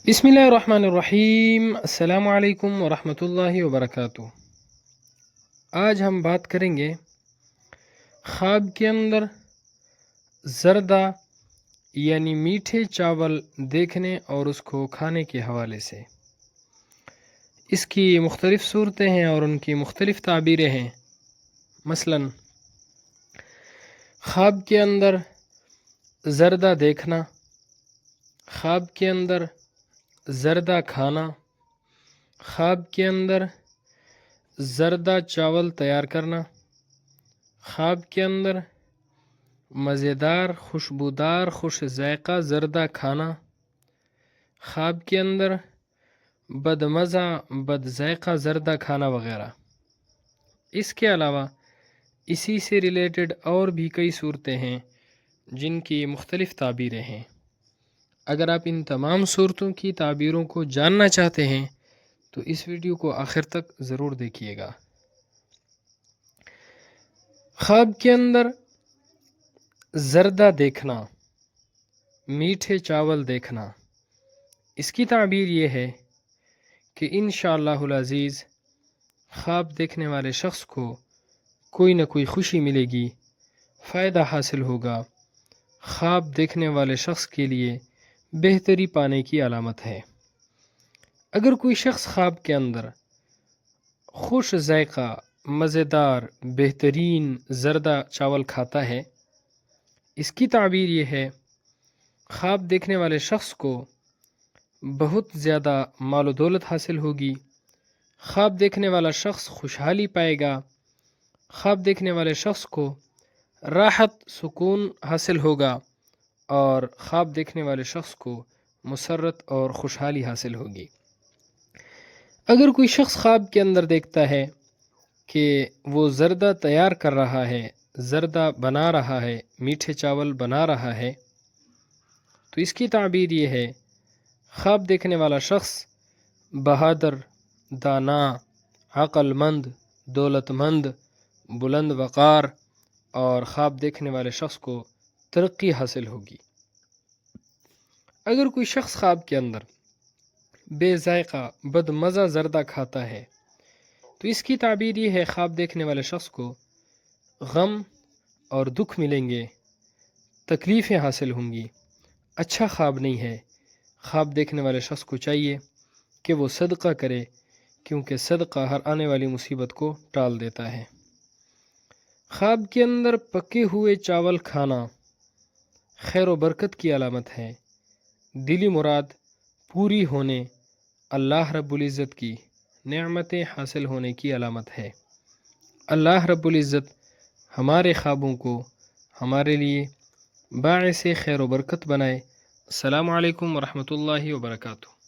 بسم اللہ الرحمن الرحیم۔ السلام علیکم ورحمۃ اللہ وبرکاتہ۔ آج ہم بات کریں گے خواب کے اندر زردہ یعنی میٹھے چاول دیکھنے اور اس کو کھانے کے حوالے سے۔ اس کی مختلف صورتیں ہیں اور ان کی مختلف تعبیریں ہیں۔ مثلا خواب کے اندر زردہ دیکھنا، خواب کے اندر زردہ کھانا، خواب کے اندر زردہ چاول تیار کرنا، خواب کے اندر مزیدار خوشبودار خوش ذائقہ زردہ کھانا، خواب کے اندر بد مزہ بد ذائقہ زردہ کھانا وغیرہ۔ اس کے علاوہ اسی سے ریلیٹڈ اور بھی کئی صورتیں ہیں جن کی مختلف تعبیریں ہیں۔ اگر آپ ان تمام صورتوں کی تعبیروں کو جاننا چاہتے ہیں تو اس ویڈیو کو آخر تک ضرور دیکھیے گا۔ خواب کے اندر زردہ دیکھنا، میٹھے چاول دیکھنا، اس کی تعبیر یہ ہے کہ انشاءاللہ العزیز خواب دیکھنے والے شخص کو کوئی نہ کوئی خوشی ملے گی، فائدہ حاصل ہوگا۔ خواب دیکھنے والے شخص کے لیے بہتری پانے کی علامت ہے۔ اگر کوئی شخص خواب کے اندر خوش ذائقہ مزیدار بہترین زردہ چاول کھاتا ہے، اس کی تعبیر یہ ہے خواب دیکھنے والے شخص کو بہت زیادہ مال و دولت حاصل ہوگی، خواب دیکھنے والا شخص خوشحالی پائے گا، خواب دیکھنے والے شخص کو راحت سکون حاصل ہوگا اور خواب دیکھنے والے شخص کو مسرت اور خوشحالی حاصل ہوگی۔ اگر کوئی شخص خواب کے اندر دیکھتا ہے کہ وہ زردہ تیار کر رہا ہے، زردہ بنا رہا ہے، میٹھے چاول بنا رہا ہے، تو اس کی تعبیر یہ ہے خواب دیکھنے والا شخص بہادر، دانا، عقل مند، دولت مند، بلند وقار اور خواب دیکھنے والے شخص کو ترقی حاصل ہوگی۔ اگر کوئی شخص خواب کے اندر بے ذائقہ بد مزہ زردہ کھاتا ہے تو اس کی تعبیر یہ ہے خواب دیکھنے والے شخص کو غم اور دکھ ملیں گے، تکلیفیں حاصل ہوں گی، اچھا خواب نہیں ہے۔ خواب دیکھنے والے شخص کو چاہیے کہ وہ صدقہ کرے، کیونکہ صدقہ ہر آنے والی مصیبت کو ٹال دیتا ہے۔ خواب کے اندر پکے ہوئے چاول کھانا خیر و برکت کی علامت ہے، دلی مراد پوری ہونے، اللہ رب العزت کی نعمتیں حاصل ہونے کی علامت ہے۔ اللہ رب العزت ہمارے خوابوں کو ہمارے لیے باعث خیر و برکت بنائے۔ السلام علیکم ورحمۃ اللہ وبرکاتہ۔